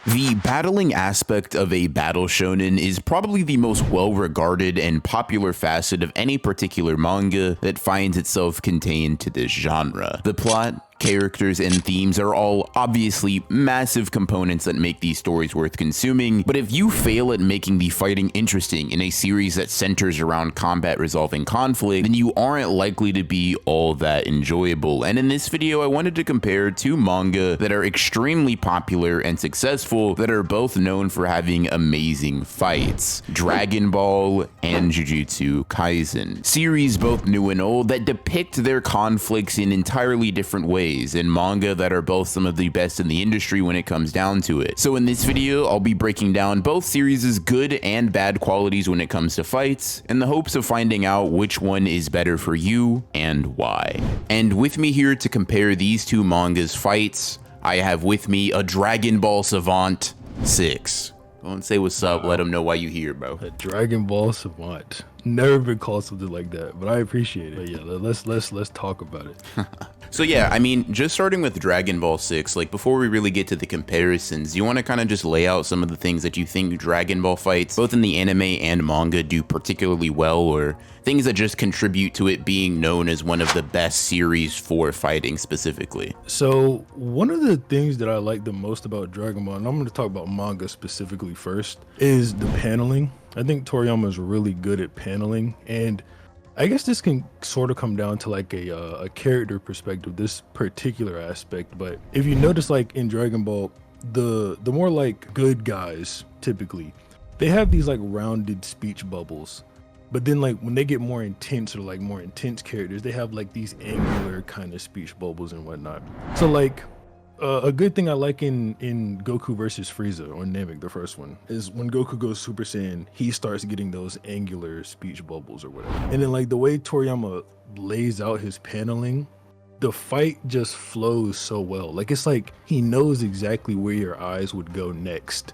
The battling aspect of a battle shonen is probably the most well-regarded and popular facet of any particular manga that finds itself contained to this genre. The plot, characters, and themes are all obviously massive components that make these stories worth consuming, but if you fail at making the fighting interesting in a series that centers around combat resolving conflict, then you aren't likely to be all that enjoyable. And in this video, I wanted to compare two manga that are extremely popular and successful that are both known for having amazing fights: Dragon Ball and Jujutsu Kaisen. Series both new and old that depict their conflicts in entirely different ways, in manga that are both some of the best in the industry when it comes down to it. So in this video, I'll be breaking down both series' good and bad qualities when it comes to fights, in the hopes of finding out which one is better for you and why. And with me here to compare these two mangas' fights, I have with me a Dragon Ball savant, 6. Go and say what's up, let them know why you here, bro. A Dragon Ball savant. Never been called something like that, but I appreciate it. But yeah, let's talk about it. So yeah, I mean, just starting with Dragon Ball 6, like before we really get to the comparisons, you want to kind of just lay out some of the things that you think Dragon Ball fights, both in the anime and manga, do particularly well, or things that just contribute to it being known as one of the best series for fighting specifically. So one of the things that I like the most about Dragon Ball, and I'm going to talk about manga specifically first, is the paneling. I think Toriyama is really good at paneling, and I guess this can sort of come down to like a character perspective, this particular aspect. But if you notice, like in Dragon Ball, the more like good guys, typically, they have these like rounded speech bubbles. But then like when they get more intense, or like more intense characters, they have like these angular kind of speech bubbles and whatnot. So like a good thing I like in Goku versus Frieza, or Namek, the first one, is when Goku goes Super Saiyan, he starts getting those angular speech bubbles or whatever. And then like the way Toriyama lays out his paneling, the fight just flows so well. Like it's like he knows exactly where your eyes would go next.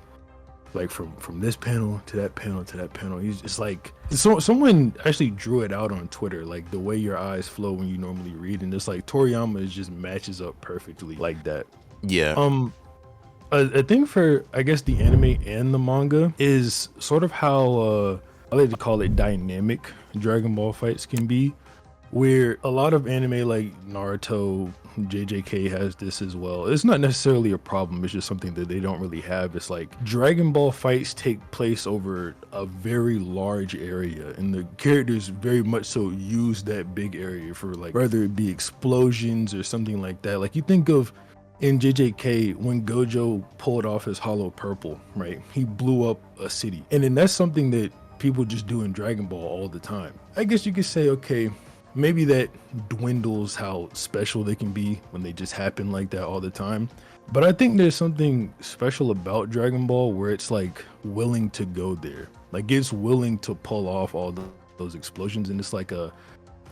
Like from this panel to that panel to that panel. He's just like, someone actually drew it out on Twitter, like the way your eyes flow when you normally read, and it's like Toriyama is just matches up perfectly like that. Yeah. A thing for, I guess, the anime and the manga is sort of how I like to call it dynamic Dragon Ball fights can be, where a lot of anime like Naruto, JJK has this as well. It's not necessarily a problem, it's just something that they don't really have. It's like Dragon Ball fights take place over a very large area, and the characters very much so use that big area for, like, whether it be explosions or something like that. Like you think of in JJK when Gojo pulled off his hollow purple, right? He blew up a city. And then that's something that people just do in Dragon Ball all the time. I guess you could say, okay, maybe that dwindles how special they can be when they just happen like that all the time. But I think there's something special about Dragon Ball where it's like willing to go there. Like it's willing to pull off all those explosions, and it's like I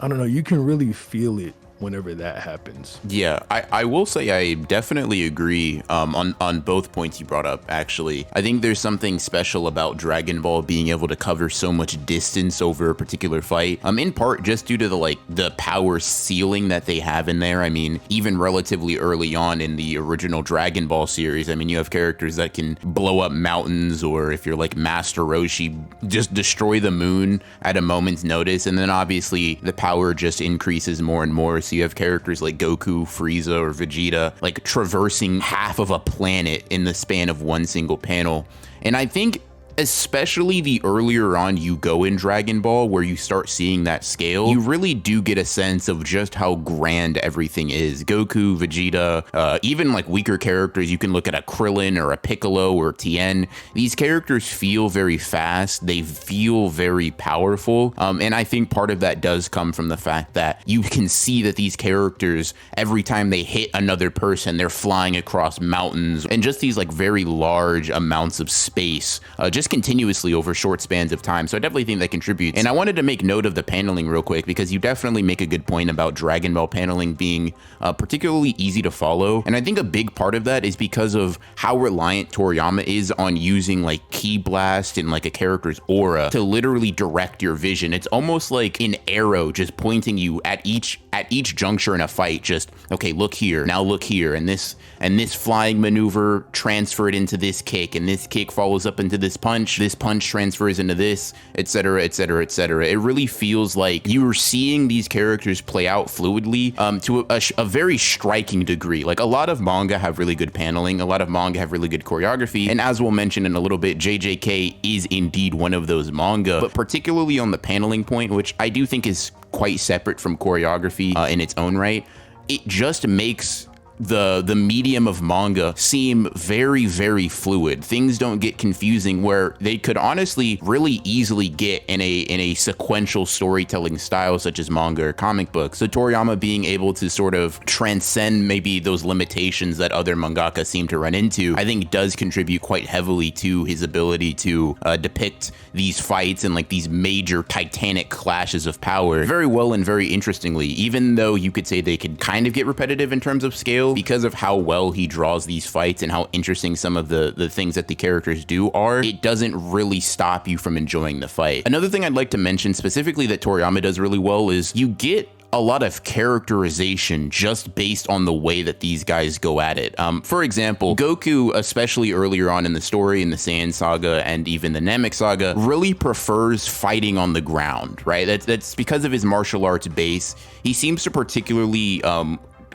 don't know, you can really feel it whenever that happens. Yeah, I will say I definitely agree on both points you brought up, actually. I think there's something special about Dragon Ball being able to cover so much distance over a particular fight, in part just due to the power ceiling that they have in there. I mean, even relatively early on in the original Dragon Ball series, I mean, you have characters that can blow up mountains, or if you're like Master Roshi, just destroy the moon at a moment's notice, and then obviously the power just increases more and more. So you have characters like Goku, Frieza, or Vegeta like traversing half of a planet in the span of one single panel. And I think especially the earlier on you go in Dragon Ball, where you start seeing that scale, you really do get a sense of just how grand everything is. Goku, Vegeta, even like weaker characters, you can look at a Krillin or a Piccolo or Tien. These characters feel very fast, they feel very powerful, and I think part of that does come from the fact that you can see that these characters, every time they hit another person, they're flying across mountains and just these like very large amounts of space, just just continuously over short spans of time. So I definitely think that contributes. And I wanted to make note of the paneling real quick, because you definitely make a good point about Dragon Ball paneling being particularly easy to follow. And I think a big part of that is because of how reliant Toriyama is on using like ki blast and like a character's aura to literally direct your vision. It's almost like an arrow just pointing you at each juncture in a fight. Just, okay, look here, now look here, and this flying maneuver transferred into this kick, and this kick follows up into this punch transfers into this, etc., etc., etc. It really feels like you are seeing these characters play out fluidly to a very striking degree. Like, a lot of manga have really good paneling, a lot of manga have really good choreography, and as we'll mention in a little bit, JJK is indeed one of those manga, but particularly on the paneling point, which I do think is quite separate from choreography in its own right, it just makes the medium of manga seem very, very fluid. Things don't get confusing, where they could honestly really easily get in a sequential storytelling style such as manga or comic books. So Toriyama being able to sort of transcend maybe those limitations that other mangaka seem to run into, I think does contribute quite heavily to his ability to depict these fights and like these major titanic clashes of power very well and very interestingly, even though you could say they could kind of get repetitive in terms of scale, because of how well he draws these fights and how interesting some of the things that the characters do are. It doesn't really stop you from enjoying the fight. Another thing I'd like to mention specifically that Toriyama does really well is you get a lot of characterization just based on the way that these guys go at it. For example, Goku, especially earlier on in the story, in the Saiyan saga and even the Namek saga, really prefers fighting on the ground, right? That's because of his martial arts base. He seems to particularly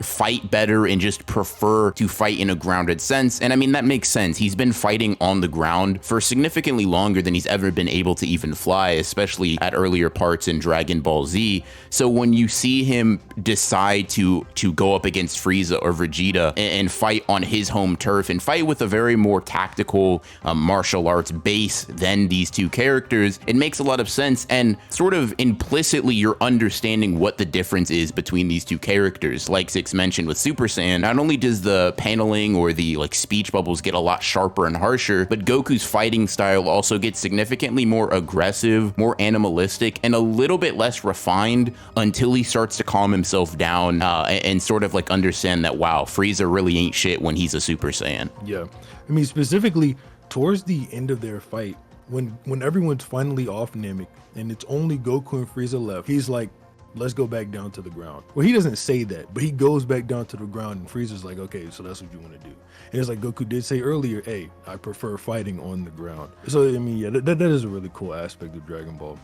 fight better and just prefer to fight in a grounded sense. And I mean, that makes sense. He's been fighting on the ground for significantly longer than he's ever been able to even fly, especially at earlier parts in Dragon Ball Z. So when you see him decide to go up against Frieza or Vegeta and fight on his home turf and fight with a very more tactical martial arts base than these two characters, it makes a lot of sense. And sort of implicitly, you're understanding what the difference is between these two characters. Like Six mentioned with Super Saiyan, not only does the paneling or the like speech bubbles get a lot sharper and harsher, but Goku's fighting style also gets significantly more aggressive, more animalistic, and a little bit less refined until he starts to calm himself down and sort of like understand that, wow, Frieza really ain't shit when he's a Super Saiyan. Yeah, I mean, specifically towards the end of their fight, when everyone's finally off Namek and it's only Goku and Frieza left, he's like, let's go back down to the ground. Well, he doesn't say that, but he goes back down to the ground, and Frieza's like, okay, so that's what you want to do. And it's like Goku did say earlier, hey, I prefer fighting on the ground. So, I mean, yeah, that is a really cool aspect of Dragon Ball.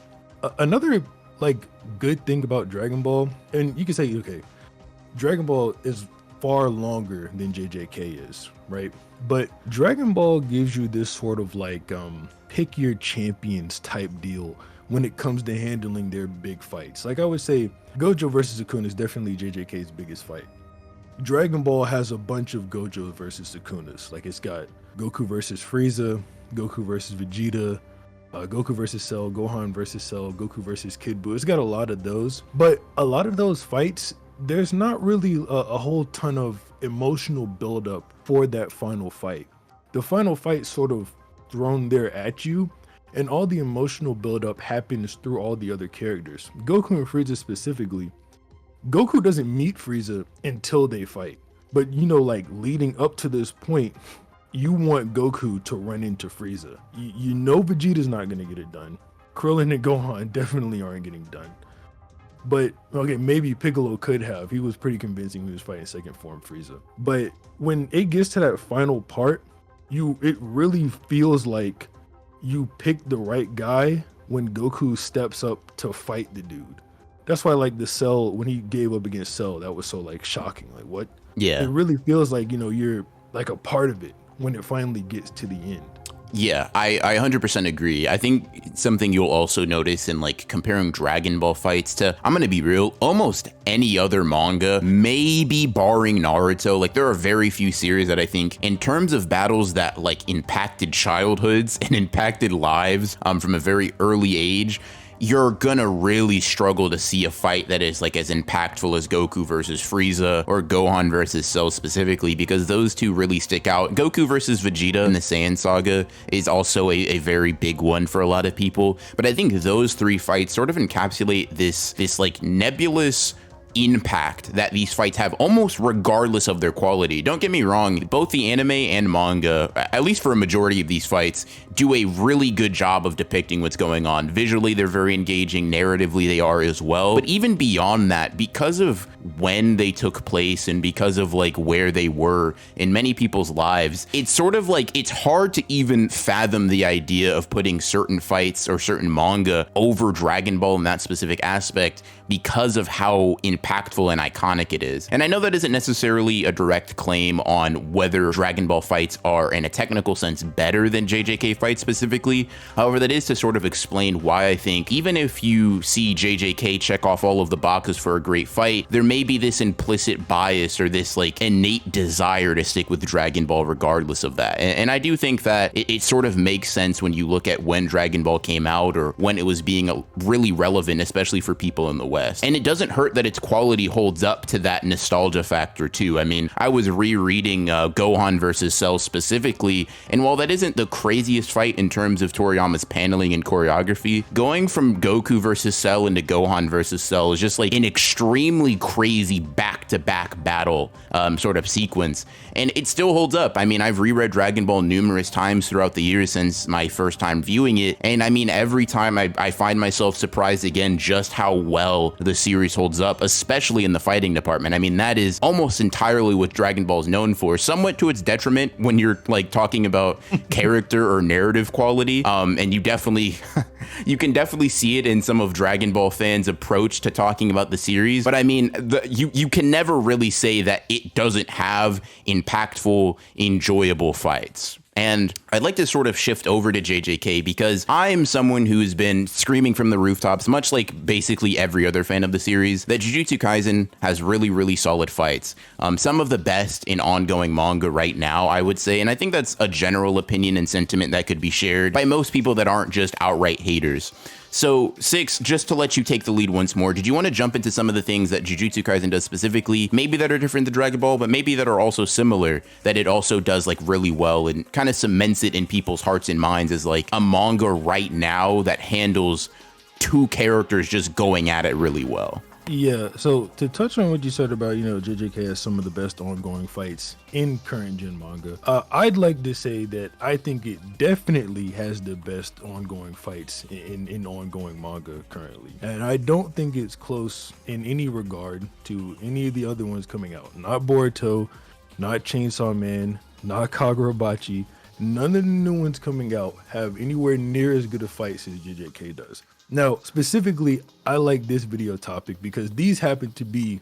Another, like, good thing about Dragon Ball, and you can say, okay, Dragon Ball is far longer than JJK is, right? But Dragon Ball gives you this sort of, like, pick your champions type deal when it comes to handling their big fights. Like I would say, Gojo versus Sukuna is definitely JJK's biggest fight. Dragon Ball has a bunch of Gojo versus Sukunas. Like, it's got Goku versus Frieza, Goku versus Vegeta, Goku versus Cell, Gohan versus Cell, Goku versus Kid Buu. It's got a lot of those, but a lot of those fights, there's not really a whole ton of emotional buildup for that final fight. The final fight sort of thrown there at you, and all the emotional buildup happens through all the other characters. Goku and Frieza specifically, Goku doesn't meet Frieza until they fight. But you know, like leading up to this point, you want Goku to run into Frieza. You know Vegeta's not gonna get it done. Krillin and Gohan definitely aren't getting done. But okay, maybe Piccolo could have. He was pretty convincing when he was fighting second form Frieza. But when it gets to that final part, it really feels like you picked the right guy when Goku steps up to fight the dude. That's why, like, the Cell, when he gave up against Cell, that was so, like, shocking. Like, what? Yeah. It really feels like, you know, you're, like, a part of it when it finally gets to the end. Yeah, I 100% agree. I think something you'll also notice in like comparing Dragon Ball fights to, I'm gonna be real, almost any other manga, maybe barring Naruto, like there are very few series that I think in terms of battles that like impacted childhoods and impacted lives from a very early age, you're gonna really struggle to see a fight that is like as impactful as Goku versus Frieza or Gohan versus Cell specifically, because those two really stick out. Goku versus Vegeta in the Saiyan saga is also a very big one for a lot of people, but I think those three fights sort of encapsulate this like nebulous impact that these fights have almost regardless of their quality. Don't get me wrong, both the anime and manga, at least for a majority of these fights, do a really good job of depicting what's going on. Visually, they're very engaging. Narratively, they are as well. But even beyond that, because of when they took place and because of like where they were in many people's lives, it's sort of like it's hard to even fathom the idea of putting certain fights or certain manga over Dragon Ball in that specific aspect because of how impactful and iconic it is. And I know that isn't necessarily a direct claim on whether Dragon Ball fights are in a technical sense better than JJK fights specifically. However, that is to sort of explain why I think even if you see JJK check off all of the boxes for a great fight, there may be this implicit bias or this like innate desire to stick with Dragon Ball regardless of that. And I do think that it sort of makes sense when you look at when Dragon Ball came out or when it was being really relevant, especially for people in the West. And it doesn't hurt that its quality holds up to that nostalgia factor too. I mean, I was rereading Gohan versus Cell specifically, and while that isn't the craziest fight in terms of Toriyama's paneling and choreography, going from Goku versus Cell into Gohan versus Cell is just like an extremely crazy back-to-back battle sort of sequence, and it still holds up. I mean, I've reread Dragon Ball numerous times throughout the years since my first time viewing it, and I mean, every time I find myself surprised again just how well the series holds up, especially in the fighting department. I mean, that is almost entirely what Dragon Ball is known for, somewhat to its detriment when you're like talking about character or narrative quality. And you definitely, you can definitely see it in some of Dragon Ball fans' approach to talking about the series. But I mean, you can never really say that it doesn't have impactful, enjoyable fights. And I'd like to sort of shift over to JJK because I'm someone who's been screaming from the rooftops, much like basically every other fan of the series, that Jujutsu Kaisen has really, really solid fights. Some of the best in ongoing manga right now, I would say. And I think that's a general opinion and sentiment that could be shared by most people that aren't just outright haters. So, Six, just to let you take the lead once more, did you want to jump into some of the things that Jujutsu Kaisen does specifically, maybe that are different than Dragon Ball, but maybe that are also similar, that it also does like really well and kind of cements it in people's hearts and minds as like a manga right now that handles two characters just going at it really well? Yeah, so to touch on what you said about, JJK has some of the best ongoing fights in current gen manga, I'd like to say that I think it definitely has the best ongoing fights in ongoing manga currently. And I don't think it's close in any regard to any of the other ones coming out. Not Boruto, not Chainsaw Man, not Kagurabachi. None of the new ones coming out have anywhere near as good a fights as JJK does. Now, specifically, I like this video topic because these happen to be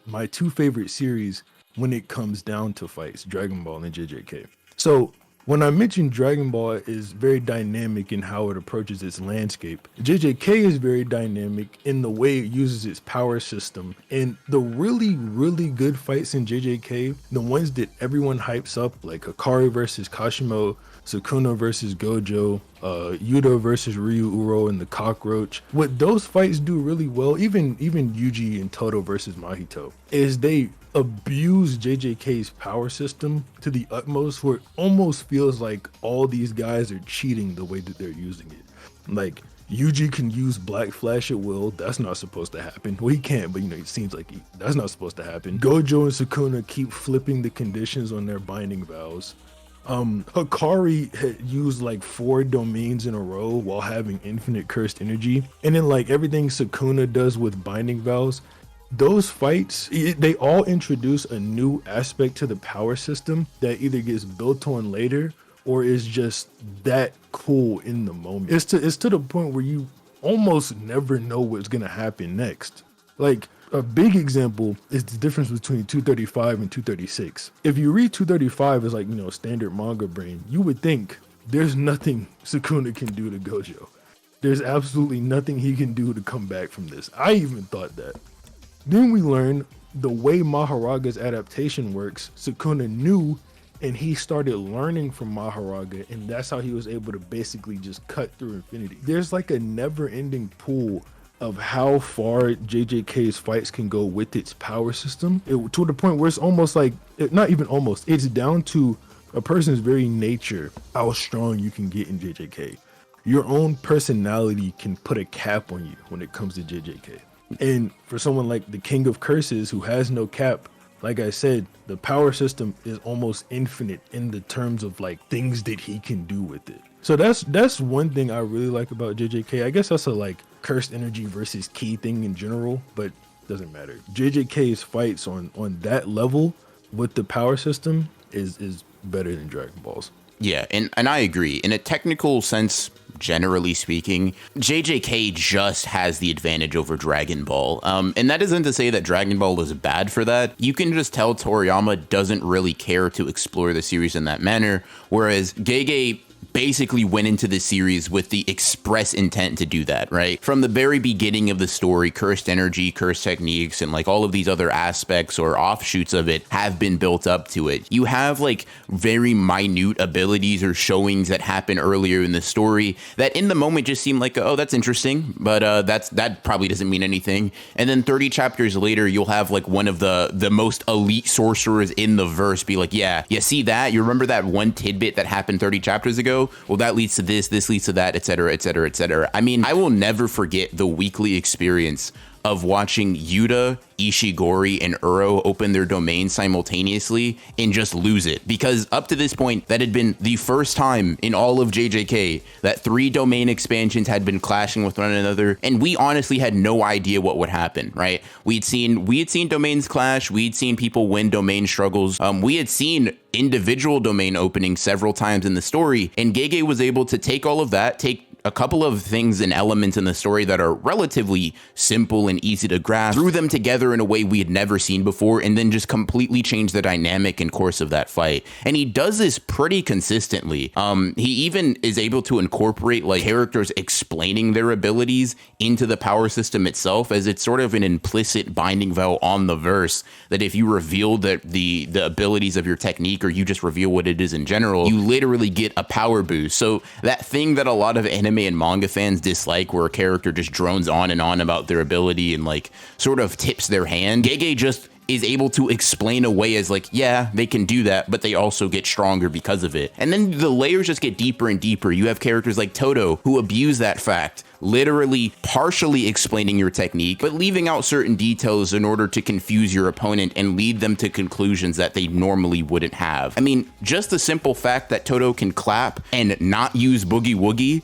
my two favorite series when it comes down to fights, Dragon Ball and JJK. So when I mentioned Dragon Ball is very dynamic in how it approaches its landscape, JJK is very dynamic in the way it uses its power system. And the really, really good fights in JJK, the ones that everyone hypes up, like Hikari versus Kashimo, Sukuna versus Gojo, Yuta versus Ryu Uro and the Cockroach. What those fights do really well, even Yuji and Toto versus Mahito, is they abuse JJK's power system to the utmost, where it almost feels like all these guys are cheating the way that they're using it. Like, Yuji can use Black Flash at will. That's not supposed to happen. Well, he can't, but it seems like that's not supposed to happen. Gojo and Sukuna keep flipping the conditions on their binding vows. Hikari had used like 4 domains in a row while having infinite cursed energy. And then like everything Sukuna does with binding vows, those fights, they all introduce a new aspect to the power system that either gets built on later or is just that cool in the moment. It's to the point where you almost never know what's gonna happen next. Like, a big example is the difference between 235 and 236. If you read 235 as like, standard manga brain, you would think there's nothing Sukuna can do to Gojo. There's absolutely nothing he can do to come back from this. I even thought that. Then we learn the way Maharaga's adaptation works. Sukuna knew and he started learning from Maharaga, and that's how he was able to basically just cut through infinity. There's like a never-ending pool of how far JJK's fights can go with its power system, to the point where it's almost like, not even almost, it's down to a person's very nature, how strong you can get in JJK. Your own personality can put a cap on you when it comes to JJK. And for someone like the King of Curses, who has no cap, like I said, the power system is almost infinite in the terms of like things that he can do with it. So that's one thing I really like about JJK. I guess that's a like cursed energy versus ki thing in general, but doesn't matter. JJK's fights on that level with the power system is better than Dragon Ball's. Yeah, and I agree. In a technical sense, generally speaking, JJK just has the advantage over Dragon Ball. And that isn't to say that Dragon Ball is bad for that. You can just tell Toriyama doesn't really care to explore the series in that manner, whereas Gege basically went into the series with the express intent to do that, right? From the very beginning of the story, cursed energy, cursed techniques, and like all of these other aspects or offshoots of it have been built up to it. You have like very minute abilities or showings that happen earlier in the story that in the moment just seem like, oh, that's interesting, but that probably doesn't mean anything. And then 30 chapters later, you'll have like one of the most elite sorcerers in the verse be like, yeah, you see that? You remember that one tidbit that happened 30 chapters ago? Well, that leads to this leads to that, etc., etc., etc. I mean, I will never forget the weekly experience of watching Yuta, Ishigori, and Uro open their domain simultaneously and just lose it. Because up to this point, that had been the first time in all of JJK that 3 domain expansions had been clashing with one another, and we honestly had no idea what would happen, right? We had seen domains clash, we'd seen people win domain struggles, we had seen individual domain openings several times in the story, and Gege was able to take all of that, take a couple of things and elements in the story that are relatively simple and easy to grasp, threw them together in a way we had never seen before, and then just completely change the dynamic and course of that fight. And he does this pretty consistently. He even is able to incorporate like characters explaining their abilities into the power system itself, as it's sort of an implicit binding vow on the verse that if you reveal the abilities of your technique, or you just reveal what it is in general, you literally get a power boost. So that thing that a lot of anime and manga fans dislike, where a character just drones on and on about their ability and like sort of tips their hand, Gege just is able to explain away as like, yeah, they can do that, but they also get stronger because of it. And then the layers just get deeper and deeper. You have characters like Toto who abuse that fact, literally partially explaining your technique, but leaving out certain details in order to confuse your opponent and lead them to conclusions that they normally wouldn't have. I mean, just the simple fact that Toto can clap and not use Boogie Woogie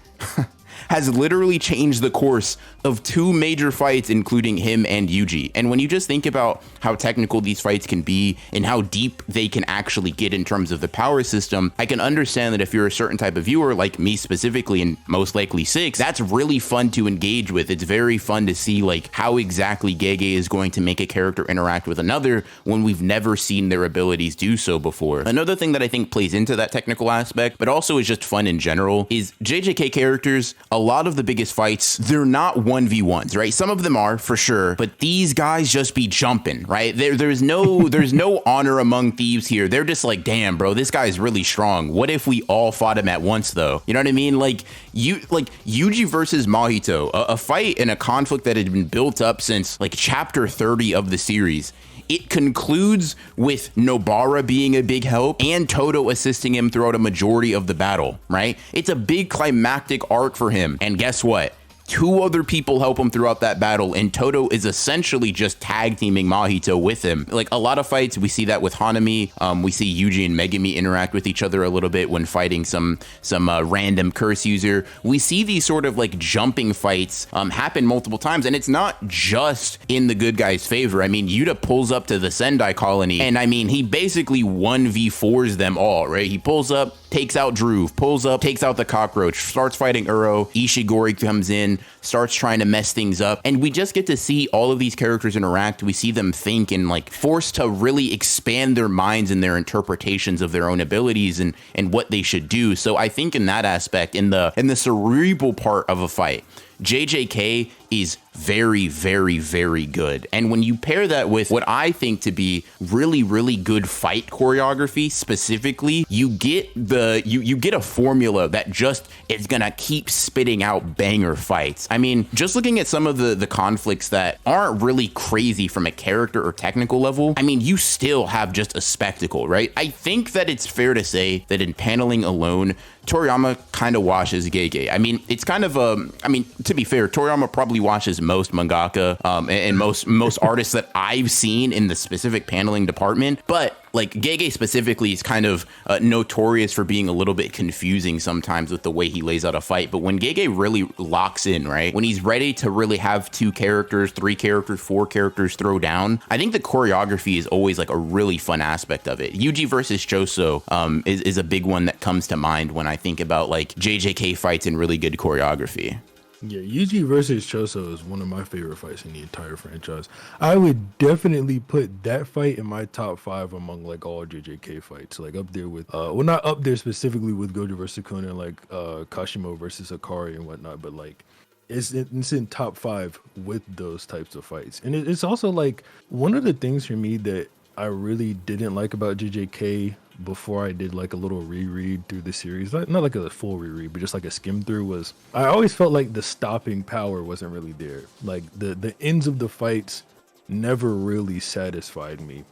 has literally changed the course of 2 major fights, including him and Yuji. And when you just think about how technical these fights can be and how deep they can actually get in terms of the power system, I can understand that if you're a certain type of viewer, like me specifically, and most likely Six, that's really fun to engage with. It's very fun to see like how exactly Gege is going to make a character interact with another when we've never seen their abilities do so before. Another thing that I think plays into that technical aspect, but also is just fun in general, is JJK characters, a lot of the biggest fights, they're not 1v1s, right? Some of them are for sure, but these guys just be jumping, right? There's no honor among thieves here. They're just like, damn, bro, this guy's really strong. What if we all fought him at once though? You know what I mean? Like Yuji versus Mahito, a fight and a conflict that had been built up since like chapter 30 of the series. It concludes with Nobara being a big help and Toto assisting him throughout a majority of the battle, right? It's a big climactic arc for him. And guess what? 2 other people help him throughout that battle, and Toto is essentially just tag teaming Mahito with him. Like a lot of fights, we see that with Hanami. We see Yuji and Megumi interact with each other a little bit when fighting some random curse user. We see these sort of like jumping fights happen multiple times, and it's not just in the good guy's favor. I mean, Yuta pulls up to the Sendai colony, and I mean, he basically 1v4s them all, right? He pulls up, takes out Druve, pulls up, takes out the cockroach, starts fighting Uro. Ishigori comes in, starts trying to mess things up, and we just get to see all of these characters interact. We see them think and like forced to really expand their minds and their interpretations of their own abilities and what they should do. So I think in that aspect, in the cerebral part of a fight, JJK is very, very, very good. And when you pair that with what I think to be really, really good fight choreography specifically, you get you get a formula that just is gonna keep spitting out banger fights. I mean, just looking at some of the conflicts that aren't really crazy from a character or technical level, I mean, you still have just a spectacle, right? I think that it's fair to say that in paneling alone, Toriyama kind of washes Gege. I mean, it's kind of I mean, to be fair, Toriyama probably washes most mangaka and most artists that I've seen in the specific paneling department. But like Gege specifically is kind of notorious for being a little bit confusing sometimes with the way he lays out a fight. But when Gege really locks in, right, when he's ready to really have 2 characters, 3 characters, 4 characters throw down, I think the choreography is always like a really fun aspect of it. Yuji versus Choso is a big one that comes to mind when I think about like JJK fights and really good choreography. Yeah, Yuji versus Choso is one of my favorite fights in the entire franchise. I would definitely put that fight in my top 5 among like all JJK fights, like up there with, well, not up there specifically with Gojo versus Sukuna, like Kashimo versus Akari and whatnot, but like it's in top 5 with those types of fights. And it's also like one of the things for me that I really didn't like about JJK before I did like a little reread through the series, not like a full reread, but just like a skim through, was I always felt like the stopping power wasn't really there. Like the ends of the fights never really satisfied me.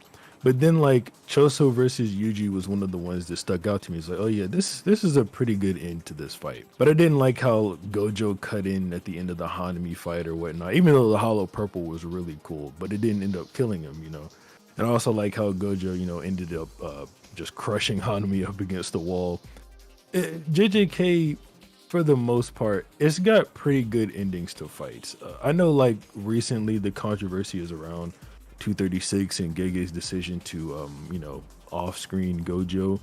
But then like Choso versus Yuji was one of the ones that stuck out to me. It's like, oh yeah, this is a pretty good end to this fight. But I didn't like how Gojo cut in at the end of the Hanami fight or whatnot, even though the Hollow Purple was really cool, but it didn't end up killing him, you know. And I also like how Gojo, you know, ended up just crushing Hanami up against the wall. JJK, for the most part, it's got pretty good endings to fights. I know like recently the controversy is around 236 and Gege's decision to, you know, off-screen Gojo.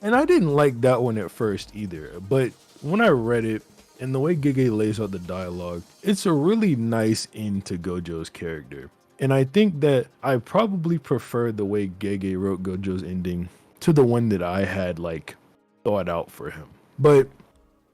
And I didn't like that one at first either. But when I read it, and the way Gege lays out the dialogue, it's a really nice end to Gojo's character. And I think that I probably prefer the way Gege wrote Gojo's ending to the one that I had like thought out for him. But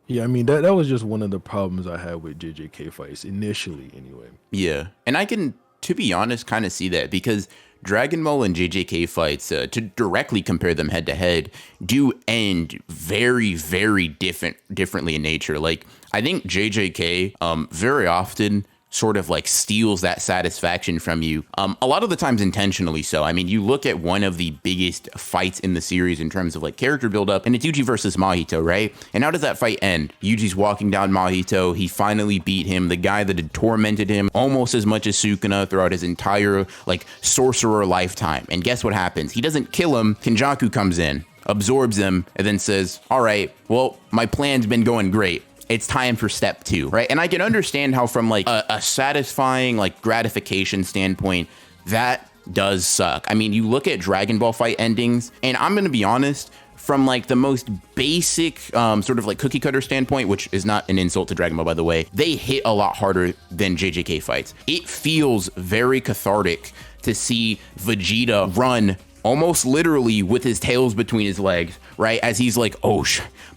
yeah, I mean, that was just one of the problems I had with JJK fights initially anyway. Yeah. And I can, to be honest, kind of see that because Dragon Ball and JJK fights, to directly compare them head to head, do end very, very differently in nature. Like, I think JJK very often sort of like steals that satisfaction from you, a lot of the times intentionally so. I mean, you look at one of the biggest fights in the series in terms of like character buildup, and it's Yuji versus Mahito, right? And how does that fight end? Yuji's walking down Mahito, he finally beat him, the guy that had tormented him almost as much as Sukuna throughout his entire like sorcerer lifetime. And guess what happens? He doesn't kill him, Kenjaku comes in, absorbs him, and then says, all right, well, my plan's been going great. It's time for step 2, right? And I can understand how from like a satisfying like gratification standpoint, that does suck. I mean, you look at Dragon Ball fight endings, and I'm gonna be honest, from like the most basic sort of like cookie cutter standpoint, which is not an insult to Dragon Ball, by the way, they hit a lot harder than JJK fights. It feels very cathartic to see Vegeta run almost literally with his tails between his legs, right? As he's like, oh,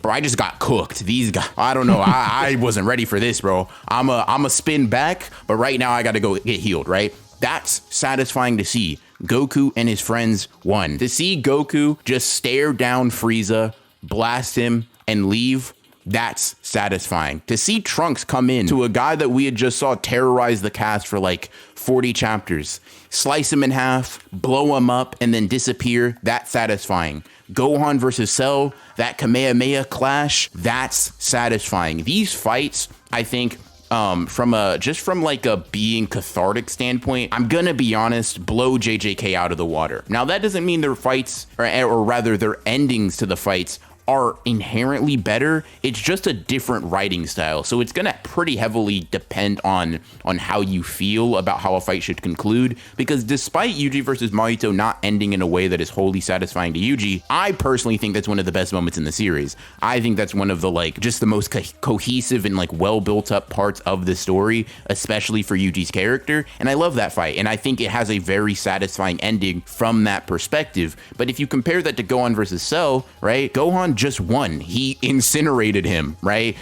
bro, I just got cooked. These guys, I don't know. I wasn't ready for this, bro. I'm a spin back, but right now I got to go get healed, right? That's satisfying to see. Goku and his friends won. To see Goku just stare down Frieza, blast him, and leave, that's satisfying. To see Trunks come in to a guy that we had just saw terrorize the cast for like 40 chapters, slice him in half, blow him up, and then disappear, that's satisfying. Gohan versus Cell, that Kamehameha clash, that's satisfying. These fights, I think, from like a being cathartic standpoint, I'm gonna be honest, blow JJK out of the water. Now that doesn't mean their fights, or rather their endings to the fights, are inherently better. It's just a different writing style. So it's gonna pretty heavily depend on how you feel about how a fight should conclude. Because despite Yuji versus Mahito not ending in a way that is wholly satisfying to Yuji, I personally think that's one of the best moments in the series. I think that's one of the like just the most cohesive and like well built up parts of the story, especially for Yuji's character. And I love that fight. And I think it has a very satisfying ending from that perspective. But if you compare that to Gohan versus Cell, right? Gohan just won. He incinerated him, right?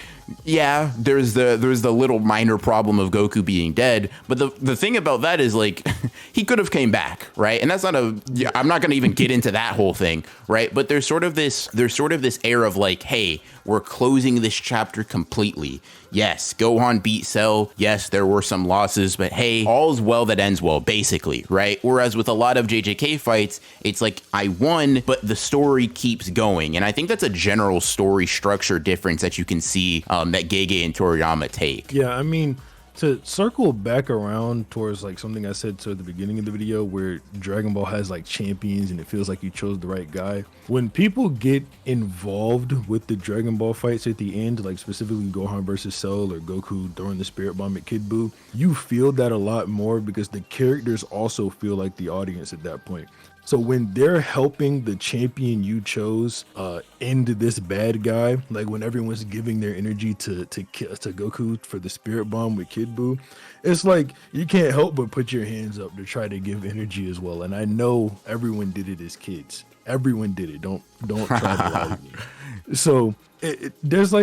yeah, there's the little minor problem of Goku being dead, but the thing about that is like he could have came back, right? And that's not I'm not going to even get into that whole thing, right? But there's sort of this air of like, hey, we're closing this chapter completely. Yes, Gohan beat Cell. Yes, there were some losses, but hey, all's well that ends well, basically, right? Whereas with a lot of JJK fights, it's like, I won, but the story keeps going. And I think that's a general story structure difference that you can see that Gege and Toriyama take. Yeah, I mean, to circle back around towards like something I said to at the beginning of the video where Dragon Ball has like champions and it feels like you chose the right guy. When people get involved with the Dragon Ball fights at the end, like specifically Gohan versus Cell or Goku throwing the Spirit Bomb at Kid Buu, you feel that a lot more because the characters also feel like the audience at that point. So when they're helping the champion you chose end this bad guy, like when everyone's giving their energy to Goku for the Spirit Bomb with Kid Buu, it's like you can't help but put your hands up to try to give energy as well. And I know everyone did it as kids. Everyone did it. Don't try to lie to me. So it's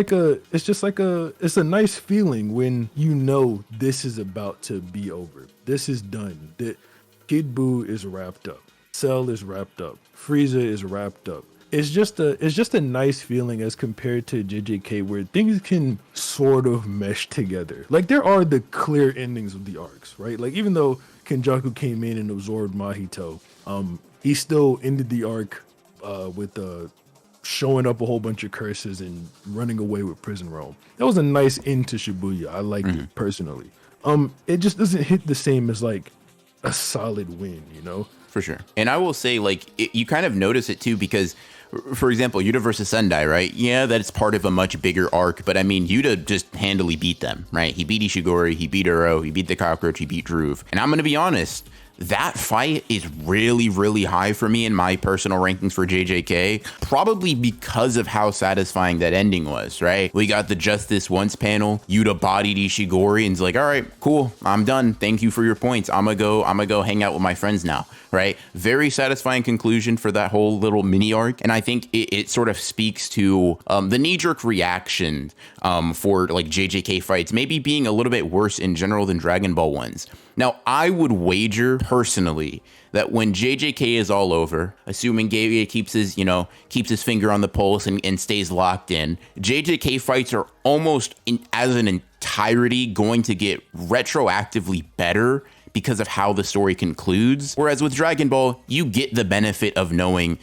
a nice feeling when you know this is about to be over. This is done. That Kid Buu is wrapped up. Cell is wrapped up. Frieza is wrapped up. It's just a nice feeling as compared to JJK where things can sort of mesh together. Like there are the clear endings of the arcs, right? Like even though Kenjaku came in and absorbed Mahito, he still ended the arc with showing up a whole bunch of curses and running away with Prison Realm. That was a nice end to Shibuya. I liked it personally. It just doesn't hit the same as like a solid win, you know? For sure. And I will say, like, you kind of notice it too, because, for example, Yuta versus Sendai, right? Yeah, that's part of a much bigger arc, but I mean, Yuta just handily beat them, right? He beat Ishigori, he beat Uro, he beat the Cockroach, he beat Droove. And I'm going to be honest, that fight is really, really high for me in my personal rankings for JJK, probably because of how satisfying that ending was, right? We got the Justice Once panel, Yuta bodied Ishigori and's like, all right, cool, I'm done. Thank you for your points. I'm gonna go hang out with my friends now, right? Very satisfying conclusion for that whole little mini arc. And I think it sort of speaks to the knee-jerk reaction for like JJK fights maybe being a little bit worse in general than Dragon Ball ones. Now, I would wager personally that when JJK is all over, assuming Gege keeps his finger on the pulse and stays locked in, JJK fights are almost as an entirety going to get retroactively better because of how the story concludes. Whereas with Dragon Ball, you get the benefit of knowing,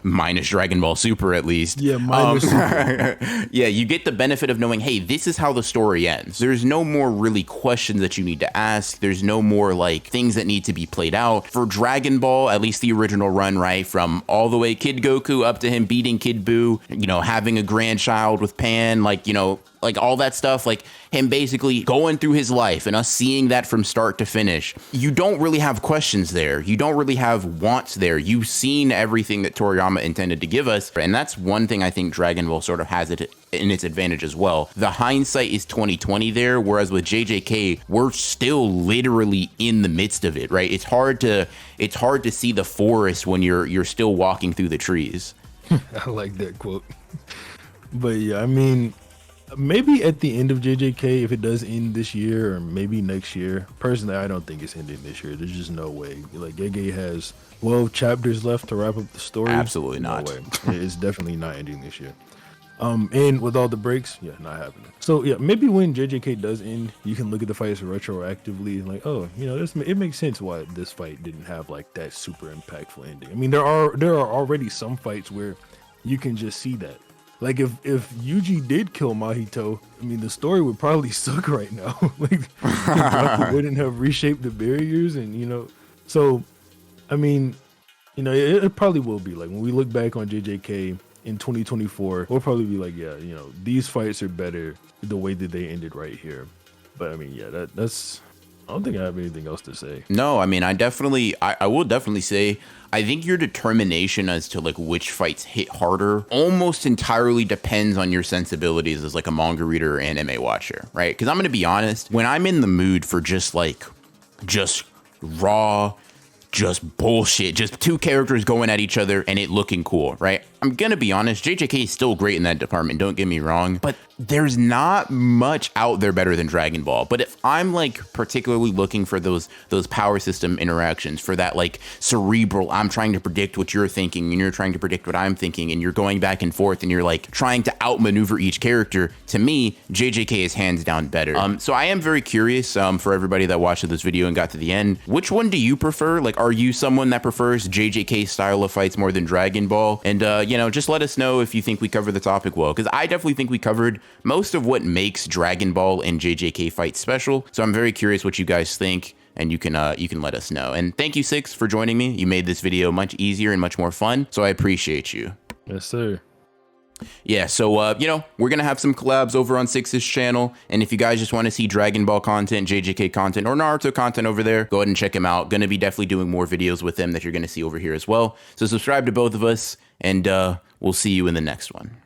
minus Dragon Ball Super at least. Yeah, minus Super. Yeah, you get the benefit of knowing, hey, this is how the story ends. There's no more really questions that you need to ask. There's no more like things that need to be played out. For Dragon Ball, at least the original run, right, from all the way Kid Goku up to him beating Kid Buu, having a grandchild with Pan, like all that stuff, like him basically going through his life and us seeing that from start to finish. You don't really have questions there. You don't really have wants there. You've seen everything that Toriyama intended to give us. And that's one thing I think Dragon Ball sort of has it in its advantage as well. The hindsight is 2020 there, whereas with JJK, we're still literally in the midst of it, right? It's hard to see the forest when you're still walking through the trees. I like that quote. But yeah, I mean, maybe at the end of JJK, if it does end this year or maybe next year. Personally, I don't think it's ending this year. There's just no way. Like, Gege has 12 chapters left to wrap up the story. Absolutely not. No way. It's definitely not ending this year. And with all the breaks, yeah, not happening. So yeah, maybe when JJK does end, you can look at the fights retroactively and like, oh, it makes sense why this fight didn't have like that super impactful ending. I mean, there are already some fights where you can just see that. Like if Yuji did kill Mahito, I mean the story would probably suck right now. Like Kenjaku wouldn't have reshaped the barriers, and so I mean, it probably will be like when we look back on JJK in 2024, we'll probably be like, yeah, these fights are better the way that they ended right here. But I mean, yeah, that's. I don't think I have anything else to say. No, I mean, I will definitely say, I think your determination as to like which fights hit harder almost entirely depends on your sensibilities as like a manga reader or anime watcher, right? Because I'm going to be honest, when I'm in the mood for just raw, just bullshit, just two characters going at each other and it looking cool, right? I'm gonna be honest, JJK is still great in that department, don't get me wrong, but there's not much out there better than Dragon Ball. But if I'm like particularly looking for those power system interactions, for that like cerebral, I'm trying to predict what you're thinking and you're trying to predict what I'm thinking, and you're going back and forth and you're like trying to outmaneuver each character, to me, JJK is hands down better. So I am very curious for everybody that watched this video and got to the end, which one do you prefer? Like, are you someone that prefers JJK style of fights more than Dragon Ball? And you know, just let us know if you think we covered the topic well, because I definitely think we covered most of what makes Dragon Ball and JJK fights special. So I'm very curious what you guys think, and you can let us know. And thank you, Six, for joining me. You made this video much easier and much more fun, so I appreciate you. Yes, sir. Yeah, so, you know, we're going to have some collabs over on Six's channel, and if you guys just want to see Dragon Ball content, JJK content, or Naruto content over there, go ahead and check him out. Going to be definitely doing more videos with him that you're going to see over here as well. So subscribe to both of us, and we'll see you in the next one.